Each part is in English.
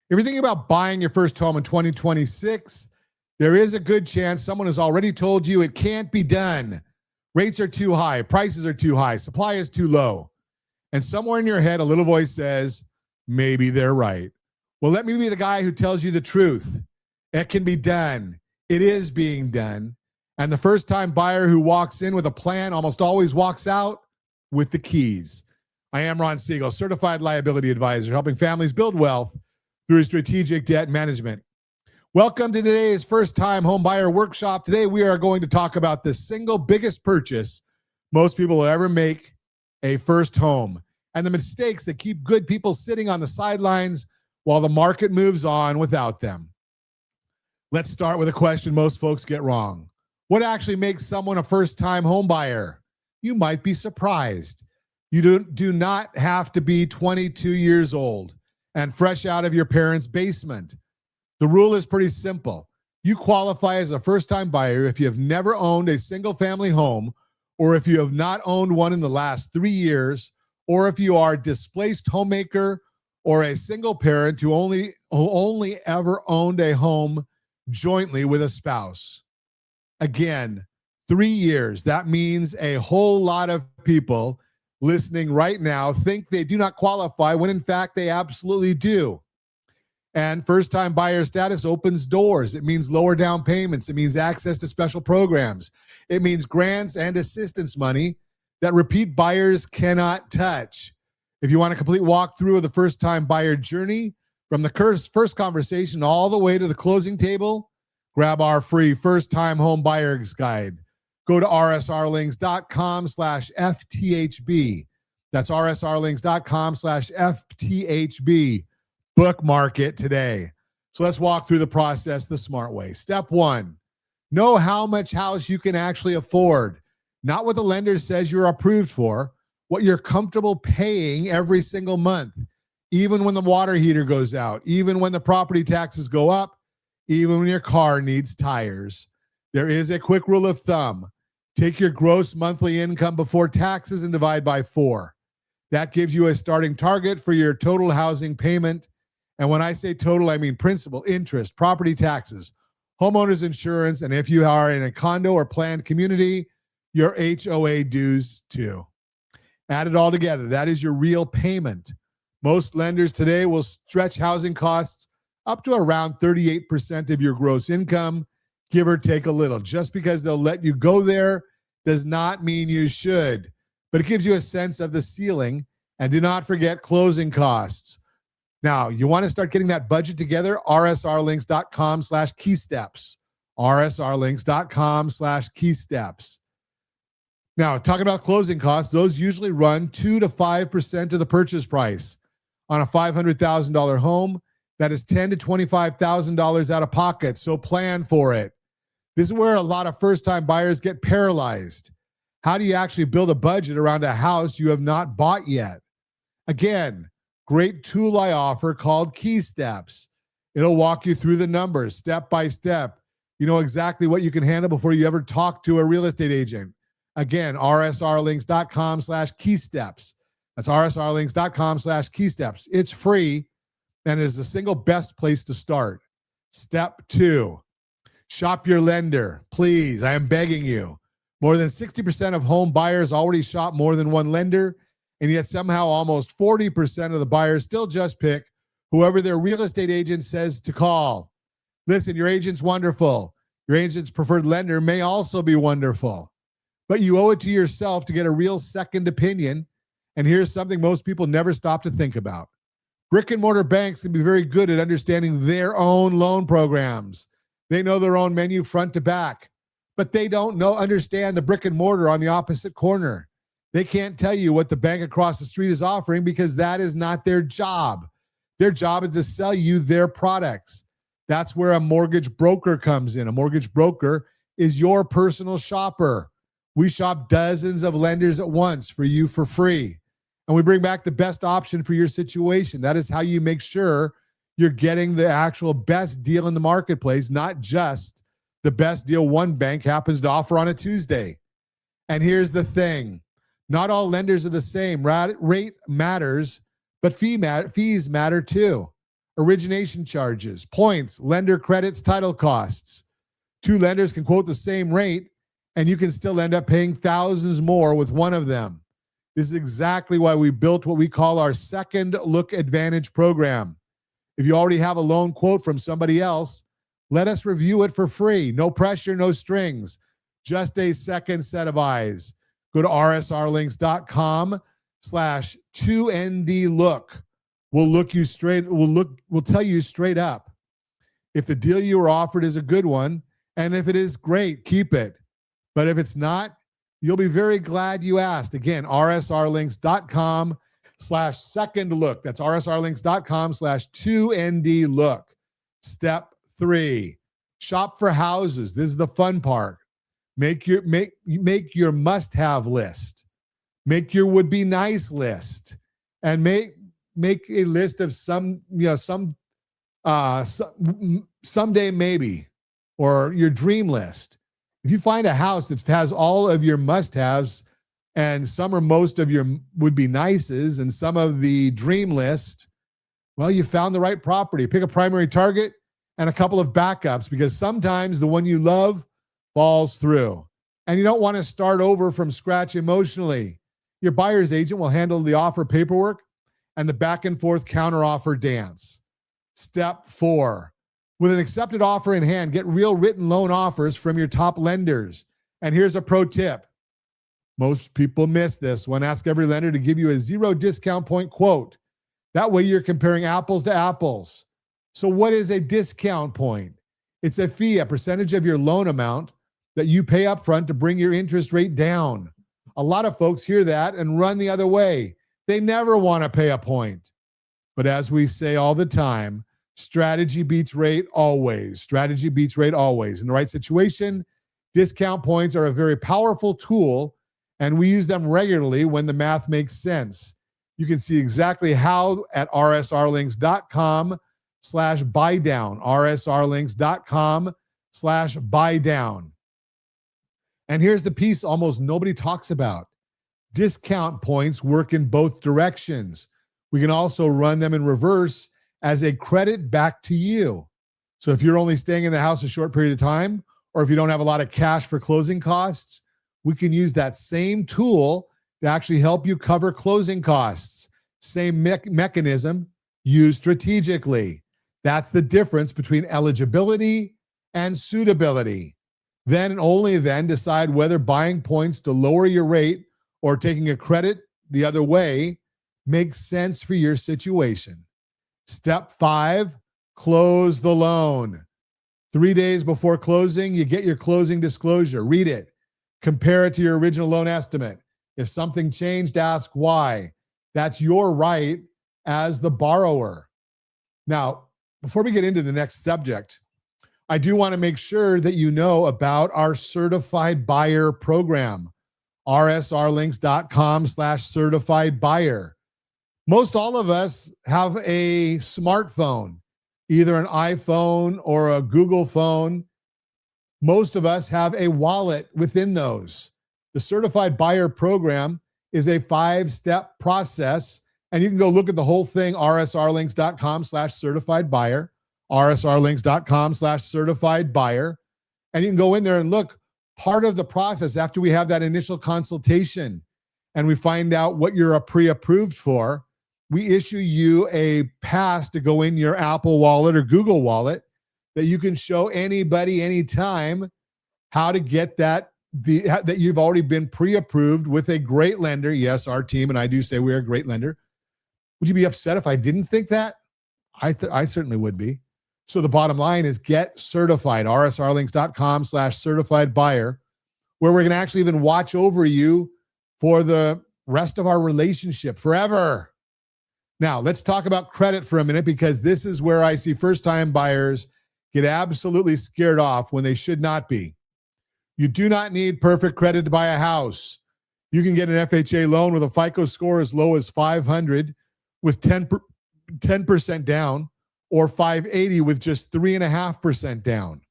If you're thinking about buying your first home in 2026, there is a good chance someone has already told you it can't be done. Rates are too high, prices are too high, supply is too low. And somewhere in your head, a little voice says, maybe they're right. Well, let me be the guy who tells you the truth. It can be done. It is being done. And the first-time buyer who walks in with a plan almost always walks out with the keys. I am Ron Siegel, certified liability advisor, helping families build wealth through strategic debt management. Welcome to today's first-time home buyer workshop. Today we are going to talk about the single biggest purchase most people will ever make, a first home, and the mistakes that keep good people sitting on the sidelines while the market moves on without them. Let's start with a question most folks get wrong. What actually makes someone a first-time home buyer? You might be surprised. You do not have to be 22 years old and fresh out of your parents' basement. The rule is pretty simple. You qualify as a first-time buyer if you have never owned a single-family home, or if you have not owned one in the last 3 years, or if you are a displaced homemaker or a single parent who only ever owned a home jointly with a spouse. Again, 3 years. That means a whole lot of people listening right now think they do not qualify when in fact they absolutely do. And first-time buyer status opens doors. It means lower down payments. It means access to special programs. It means grants and assistance money that repeat buyers cannot touch. If you want a complete walkthrough of the first-time buyer journey, from the first conversation all the way to the closing table, grab our free first-time home buyer's guide. Go to rsrlinks.com/FTHB. That's rsrlinks.com/FTHB. Bookmark it today. So let's walk through the process the smart way. Step one, know how much house you can actually afford. Not what the lender says you're approved for, what you're comfortable paying every single month, even when the water heater goes out, even when the property taxes go up, even when your car needs tires. There is a quick rule of thumb. Take your gross monthly income before taxes and divide by 4. That gives you a starting target for your total housing payment. And when I say total, I mean principal, interest, property taxes, homeowners insurance, and if you are in a condo or planned community, your HOA dues too. Add it all together. That is your real payment. Most lenders today will stretch housing costs up to around 38% of your gross income, give or take a little. Just because they'll let you go there does not mean you should, but it gives you a sense of the ceiling. And do not forget closing costs. Now, you want to start getting that budget together, rsrlinks.com/keysteps, rsrlinks.com/keysteps. Now, talking about closing costs, those usually run 2 to 5% of the purchase price. On a $500,000 home, that is $10,000 to $25,000 out of pocket, so plan for it. This is where a lot of first-time buyers get paralyzed. How do you actually build a budget around a house you have not bought yet? Again, great tool I offer called KeySteps. It'll walk you through the numbers step by step. You know exactly what you can handle before you ever talk to a real estate agent. Again, rsrlinks.com/keysteps. That's rsrlinks.com/keysteps. It's free and is the single best place to start. Step 2, shop your lender. Please, I am begging you. More than 60% of home buyers already shop more than one lender, and yet somehow almost 40% of the buyers still just pick whoever their real estate agent says to call. Listen, your agent's wonderful. Your agent's preferred lender may also be wonderful, but you owe it to yourself to get a real second opinion. And here's something most people never stop to think about. Brick and mortar banks can be very good at understanding their own loan programs. They know their own menu front to back, but they don't understand the brick and mortar on the opposite corner. They can't tell you what the bank across the street is offering because that is not their job. Their job is to sell you their products. That's where a mortgage broker comes in. A mortgage broker is your personal shopper. We shop dozens of lenders at once for you for free. And we bring back the best option for your situation. That is how you make sure you're getting the actual best deal in the marketplace, not just the best deal one bank happens to offer on a Tuesday. And here's the thing. Not all lenders are the same. Rate matters, but fees matter too. origination charges, points, lender credits, title costs. Two lenders can quote the same rate, and you can still end up paying thousands more with one of them. This is exactly why we built what we call our Second Look Advantage program. If you already have a loan quote from somebody else, let us review it for free. No pressure, no strings, just a second set of eyes. Go to rsrlinks.com/2ndlook. We'll tell you straight up if the deal you were offered is a good one, and if it is, great, keep it. But if it's not, you'll be very glad you asked. Again, rsrlinks.com/second-look. That's rsrlinks.com/2ndlook. Step 3, shop for houses. This is the fun part. Make your must-have list. Make your would-be nice list, and make a list of someday maybe, or your dream list. If you find a house that has all of your must-haves and some or most of your would-be nices and some of the dream list, well, you found the right property. Pick a primary target and a couple of backups, because sometimes the one you love falls through. And you don't want to start over from scratch emotionally. Your buyer's agent will handle the offer paperwork and the back and forth counteroffer dance. Step 4, with an accepted offer in hand, get real written loan offers from your top lenders. And here's a pro tip. Most people miss this one. Ask every lender to give you a 0 discount point quote. That way you're comparing apples to apples. So what is a discount point? It's a fee, a percentage of your loan amount that you pay up front to bring your interest rate down. A lot of folks hear that and run the other way. They never want to pay a point. But as we say all the time, strategy beats rate always. Strategy beats rate always. In the right situation, discount points are a very powerful tool, and we use them regularly when the math makes sense. You can see exactly how at rsrlinks.com/buydown, rsrlinks.com/buydown. And here's the piece almost nobody talks about. Discount points work in both directions. We can also run them in reverse as a credit back to you. So if you're only staying in the house a short period of time, or if you don't have a lot of cash for closing costs, we can use that same tool to actually help you cover closing costs. Same mechanism, used strategically. That's the difference between eligibility and suitability. Then and only then decide whether buying points to lower your rate or taking a credit the other way makes sense for your situation. Step 5, close the loan. 3 days before closing, you get your closing disclosure. Read it. Compare it to your original loan estimate. If something changed, ask why. That's your right as the borrower. Now, before we get into the next subject, I do want to make sure that you know about our certified buyer program, rsrlinks.com/certified buyer. Most all of us have a smartphone, either an iPhone or a Google phone. Most of us have a wallet within those. The certified buyer program is a 5-step process, and you can go look at the whole thing, rsrlinks.com/certified buyer. rsrlinks.com/certified buyer. And you can go in there and look. Part of the process after we have that initial consultation and we find out what you're pre-approved for, we issue you a pass to go in your Apple Wallet or Google Wallet that you can show anybody anytime how to get that you've already been pre-approved with a great lender. Yes, our team and I do say we're a great lender. Would you be upset if I didn't think that? I certainly would be. So the bottom line is get certified, rsrlinks.com/certified buyer, where we're going to actually even watch over you for the rest of our relationship forever. Now, let's talk about credit for a minute, because this is where I see first-time buyers get absolutely scared off when they should not be. You do not need perfect credit to buy a house. You can get an FHA loan with a FICO score as low as 500 with 10% down, or 580 with just 3.5% down.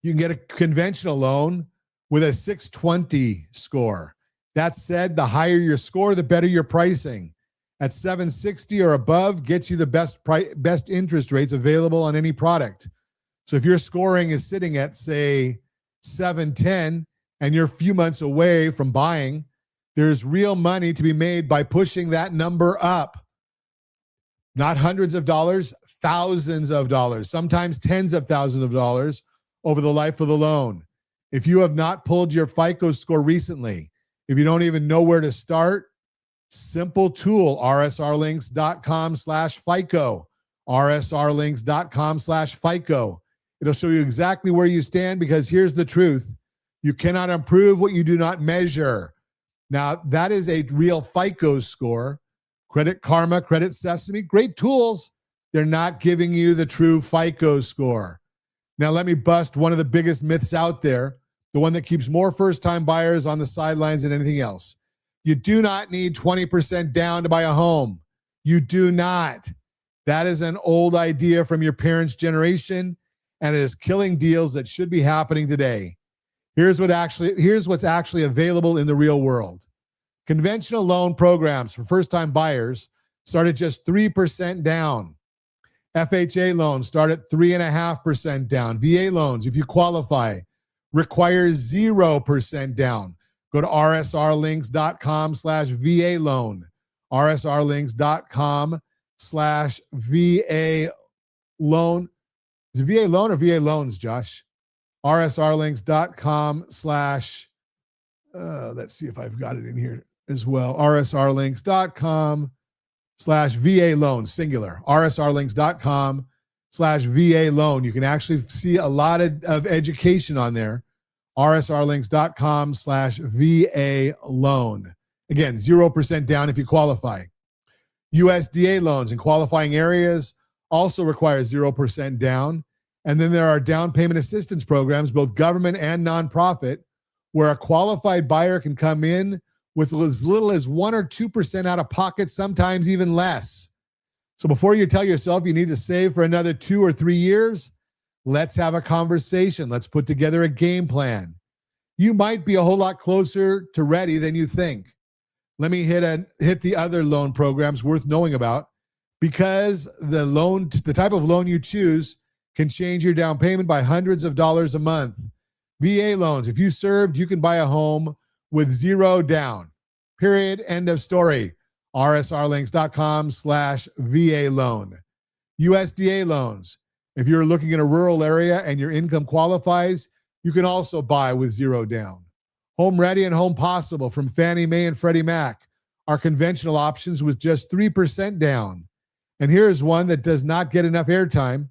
You can get a conventional loan with a 620 score. That said, the higher your score, the better your pricing. at 760 or above gets you the best interest rates available on any product. So if your scoring is sitting at, say, 710 and you're a few months away from buying, there's real money to be made by pushing that number up. Not hundreds of dollars, thousands of dollars, sometimes tens of thousands of dollars over the life of the loan. If you have not pulled your FICO score recently, if you don't even know where to start, simple tool, rsrlinks.com/FICO, rsrlinks.com/FICO. It'll show you exactly where you stand, because here's the truth. You cannot improve what you do not measure. Now, that is a real FICO score. Credit Karma, Credit Sesame, great tools. They're not giving you the true FICO score. Now, let me bust one of the biggest myths out there, the one that keeps more first-time buyers on the sidelines than anything else. You do not need 20% down to buy a home. You do not. That is an old idea from your parents' generation, and it is killing deals that should be happening today. Here's what's actually available in the real world. Conventional loan programs for first-time buyers start at just 3% down. FHA loans start at 3.5% down. VA loans, if you qualify, require 0% down. Go to rsrlinks.com/VA loan. rsrlinks.com/VA loan. Is it VA loan or VA loans, Josh? rsrlinks.com/ let's see if I've got it in here as well. rsrlinks.com/VA loan, singular. rsrlinks.com/VA loan. You can actually see a lot of education on there. rsrlinks.com/VA loan. Again, 0% down if you qualify. USDA loans in qualifying areas also require 0% down. And then there are down payment assistance programs, both government and nonprofit, where a qualified buyer can come in with as little as 1 or 2% out of pocket, sometimes even less. So before you tell yourself you need to save for another 2 or 3 years, let's have a conversation. Let's put together a game plan. You might be a whole lot closer to ready than you think. Let me hit the other loan programs worth knowing about, because the type of loan you choose can change your down payment by hundreds of dollars a month. VA loans, if you served, you can buy a home with 0 down. Period. End of story. rsrlinks.com/VA loan. USDA loans, if you're looking in a rural area and your income qualifies, you can also buy with 0 down. Home Ready and Home Possible from Fannie Mae and Freddie Mac are conventional options with just 3% down. And here's one that does not get enough airtime.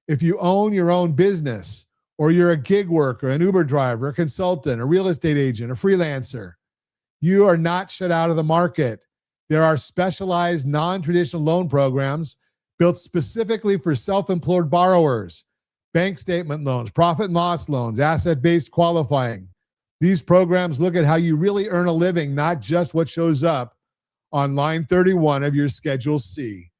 If you own your own business, or you're a gig worker, an Uber driver, a consultant, a real estate agent, a freelancer, you are not shut out of the market. There are specialized non-traditional loan programs built specifically for self-employed borrowers, bank statement loans, profit and loss loans, asset-based qualifying. These programs look at how you really earn a living, not just what shows up on line 31 of your Schedule C.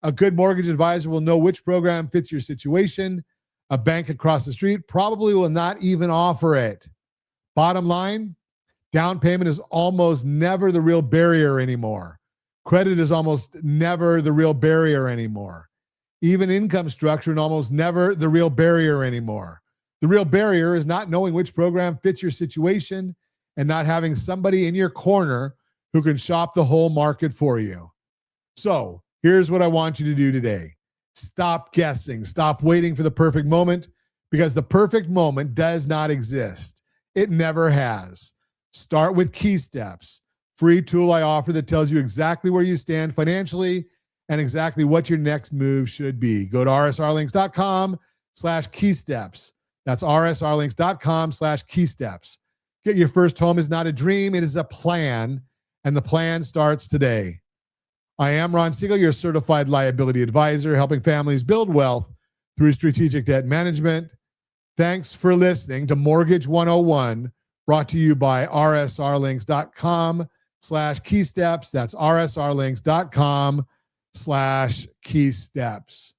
A good mortgage advisor will know which program fits your situation. A bank across the street probably will not even offer it. Bottom line, down payment is almost never the real barrier anymore. Credit is almost never the real barrier anymore. Even income structure is almost never the real barrier anymore. The real barrier is not knowing which program fits your situation and not having somebody in your corner who can shop the whole market for you. So here's what I want you to do today. Stop guessing. Stop waiting for the perfect moment, because the perfect moment does not exist. It never has. Start with Key Steps, free tool I offer that tells you exactly where you stand financially and exactly what your next move should be. Go to rsrlinks.com/keysteps. That's rsrlinks.com/keysteps. Get your first home is not a dream. It is a plan, and the plan starts today. I am Ron Siegel, your certified liability advisor, helping families build wealth through strategic debt management. Thanks for listening to Mortgage 101, brought to you by rsrlinks.com/keysteps. That's rsrlinks.com/keysteps.